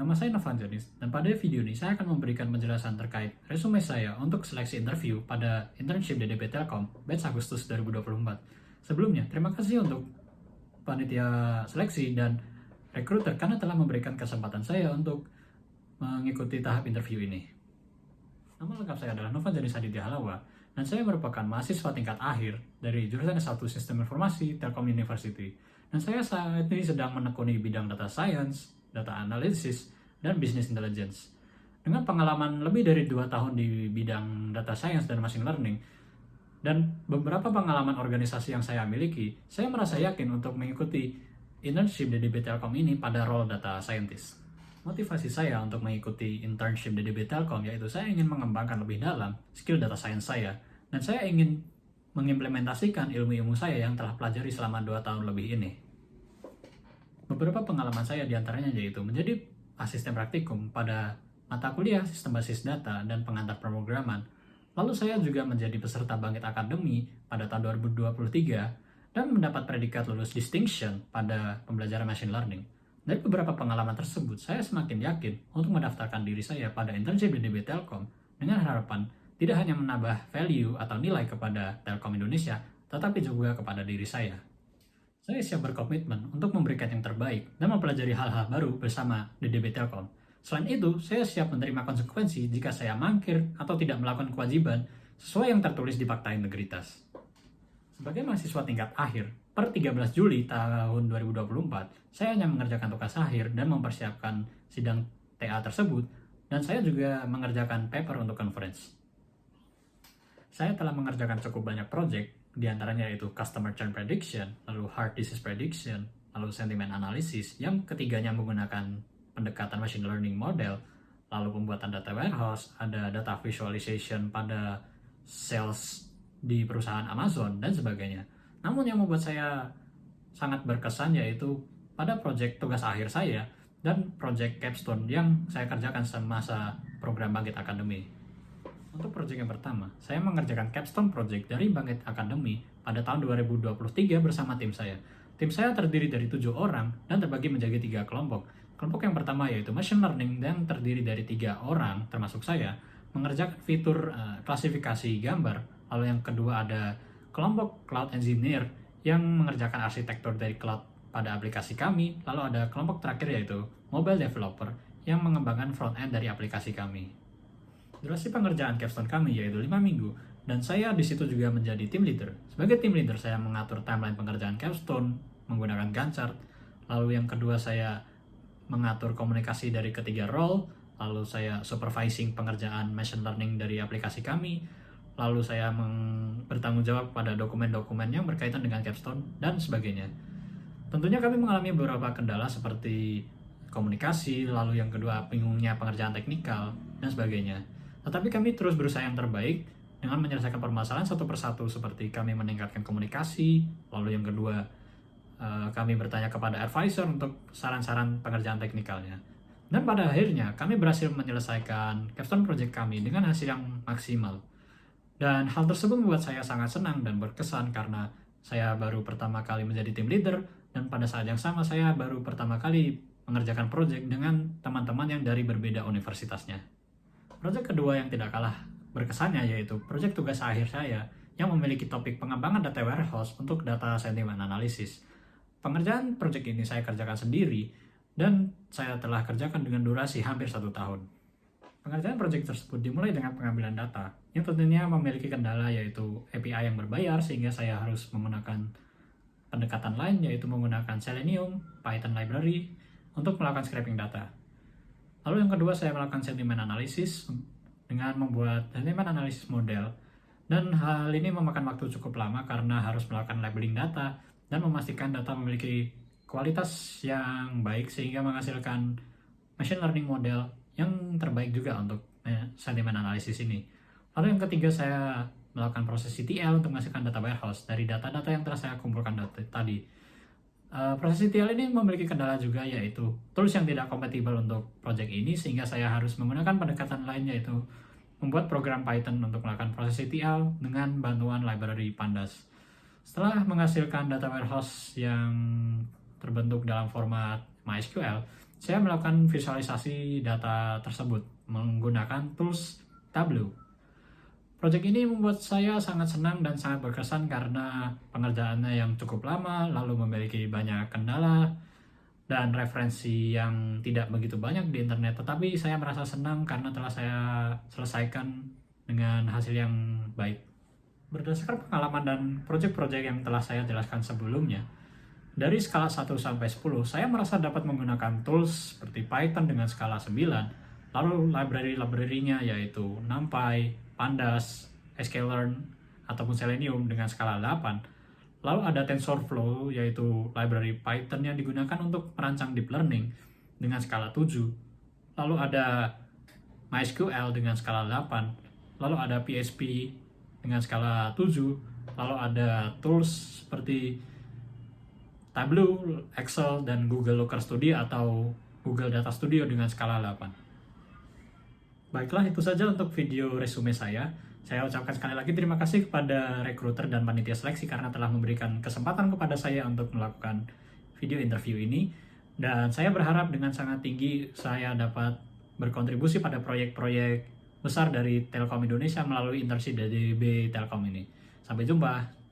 nama saya Novan Jonis, dan pada video ini saya akan memberikan penjelasan terkait resume saya untuk seleksi interview pada internship DDB Telkom batch Agustus 2024. Sebelumnya, terima kasih untuk panitia seleksi dan rekruter karena telah memberikan kesempatan saya untuk mengikuti tahap interview ini. Nama lengkap saya adalah Novan Jonis Aditya Halawa, dan saya merupakan mahasiswa tingkat akhir dari jurusan S1 Sistem Informasi Telkom University. Dan saya saat ini sedang menekuni bidang data science, data analysis, dan business intelligence. Dengan pengalaman lebih dari 2 tahun di bidang data science dan machine learning, dan beberapa pengalaman organisasi yang saya miliki, saya merasa yakin untuk mengikuti internship DDB Telkom ini pada role data scientist. Motivasi saya untuk mengikuti internship DDB Telkom yaitu saya ingin mengembangkan lebih dalam skill data science saya, dan saya ingin mengimplementasikan ilmu-ilmu saya yang telah pelajari selama 2 tahun lebih ini. Beberapa pengalaman saya diantaranya yaitu menjadi asisten praktikum pada mata kuliah sistem basis data dan pengantar pemrograman. Lalu saya juga menjadi peserta Bangkit Akademi pada tahun 2023 dan mendapat predikat lulus distinction pada pembelajaran machine learning. Dari beberapa pengalaman tersebut, saya semakin yakin untuk mendaftarkan diri saya pada internship DDB Telkom dengan harapan tidak hanya menambah value atau nilai kepada Telkom Indonesia, tetapi juga kepada diri saya. Saya siap berkomitmen untuk memberikan yang terbaik dan mempelajari hal-hal baru bersama DDB Telkom. Selain itu, saya siap menerima konsekuensi jika saya mangkir atau tidak melakukan kewajiban sesuai yang tertulis di Fakta Integritas. Sebagai mahasiswa tingkat akhir, per 13 Juli tahun 2024, saya hanya mengerjakan tugas akhir dan mempersiapkan sidang TA tersebut, dan saya juga mengerjakan paper untuk conference. Saya telah mengerjakan cukup banyak project, di antaranya yaitu Customer Churn Prediction, lalu Heart Disease Prediction, lalu Sentiment Analysis, yang ketiganya menggunakan pendekatan Machine Learning Model, lalu pembuatan data warehouse, ada data visualization pada sales di perusahaan Amazon, dan sebagainya. Namun yang membuat saya sangat berkesan yaitu pada project tugas akhir saya dan project capstone yang saya kerjakan semasa program Bangkit Academy. Untuk project yang pertama, saya mengerjakan capstone project dari Bangkit Academy pada tahun 2023 bersama tim saya. Tim saya terdiri dari 7 orang dan terbagi menjadi 3 kelompok. Kelompok yang pertama yaitu Machine Learning yang terdiri dari 3 orang, termasuk saya, mengerjakan fitur klasifikasi gambar. Lalu yang kedua ada kelompok Cloud Engineer yang mengerjakan arsitektur dari cloud pada aplikasi kami. Lalu ada kelompok terakhir yaitu Mobile Developer yang mengembangkan front-end dari aplikasi kami. Durasi pengerjaan capstone kami yaitu 5 minggu, dan saya di situ juga menjadi team leader. Sebagai team leader, saya mengatur timeline pengerjaan capstone menggunakan Gantt chart. Lalu yang kedua, saya mengatur komunikasi dari ketiga role. Lalu saya supervising pengerjaan machine learning dari aplikasi kami. Lalu saya bertanggung jawab pada dokumen-dokumen yang berkaitan dengan capstone dan sebagainya. Tentunya kami mengalami beberapa kendala seperti komunikasi, lalu yang kedua bingungnya pengerjaan teknikal, dan sebagainya. Tetapi kami terus berusaha yang terbaik dengan menyelesaikan permasalahan satu persatu, seperti kami meningkatkan komunikasi, lalu yang kedua kami bertanya kepada advisor untuk saran-saran pengerjaan teknikalnya. Dan pada akhirnya kami berhasil menyelesaikan capstone project kami dengan hasil yang maksimal. Dan hal tersebut membuat saya sangat senang dan berkesan karena saya baru pertama kali menjadi team leader, dan pada saat yang sama saya baru pertama kali mengerjakan project dengan teman-teman yang dari berbeda universitasnya. Project kedua yang tidak kalah berkesannya yaitu project tugas akhir saya yang memiliki topik pengembangan data warehouse untuk data sentiment analysis. Pengerjaan project ini saya kerjakan sendiri dan saya telah kerjakan dengan durasi hampir 1 tahun. Pengerjaan project tersebut dimulai dengan pengambilan data yang tentunya memiliki kendala yaitu API yang berbayar, sehingga saya harus menggunakan pendekatan lain yaitu menggunakan Selenium, Python library untuk melakukan scraping data. Lalu yang kedua, saya melakukan sentiment analysis dengan membuat sentiment analysis model, dan hal ini memakan waktu cukup lama karena harus melakukan labeling data dan memastikan data memiliki kualitas yang baik sehingga menghasilkan machine learning model yang terbaik juga untuk sentiment analysis ini. Lalu yang ketiga, saya melakukan proses ETL untuk menghasilkan data warehouse dari data-data yang telah saya kumpulkan tadi. Proses ETL ini memiliki kendala juga yaitu tools yang tidak kompatibel untuk project ini, sehingga saya harus menggunakan pendekatan lain yaitu membuat program Python untuk melakukan proses ETL dengan bantuan library Pandas. Setelah menghasilkan data warehouse yang terbentuk dalam format MySQL, saya melakukan visualisasi data tersebut menggunakan tools Tableau. Proyek ini membuat saya sangat senang dan sangat berkesan karena pengerjaannya yang cukup lama, lalu memiliki banyak kendala dan referensi yang tidak begitu banyak di internet. Tetapi saya merasa senang karena telah saya selesaikan dengan hasil yang baik. Berdasarkan pengalaman dan proyek-proyek yang telah saya jelaskan sebelumnya, dari skala 1 sampai 10, saya merasa dapat menggunakan tools seperti Python dengan skala 9, lalu library-nya yaitu NumPy, Pandas, sklearn, ataupun Selenium dengan skala 8. Lalu ada TensorFlow yaitu library Python yang digunakan untuk merancang deep learning dengan skala 7. Lalu ada MySQL dengan skala 8. Lalu ada PHP dengan skala 7. Lalu ada tools seperti Tableau, Excel, dan Google Looker Studio atau Google Data Studio dengan skala 8. Baiklah, itu saja untuk video resume saya. Saya ucapkan sekali lagi terima kasih kepada rekruter dan panitia seleksi karena telah memberikan kesempatan kepada saya untuk melakukan video interview ini. Dan saya berharap dengan sangat tinggi saya dapat berkontribusi pada proyek-proyek besar dari Telkom Indonesia melalui internship DDB Telkom ini. Sampai jumpa.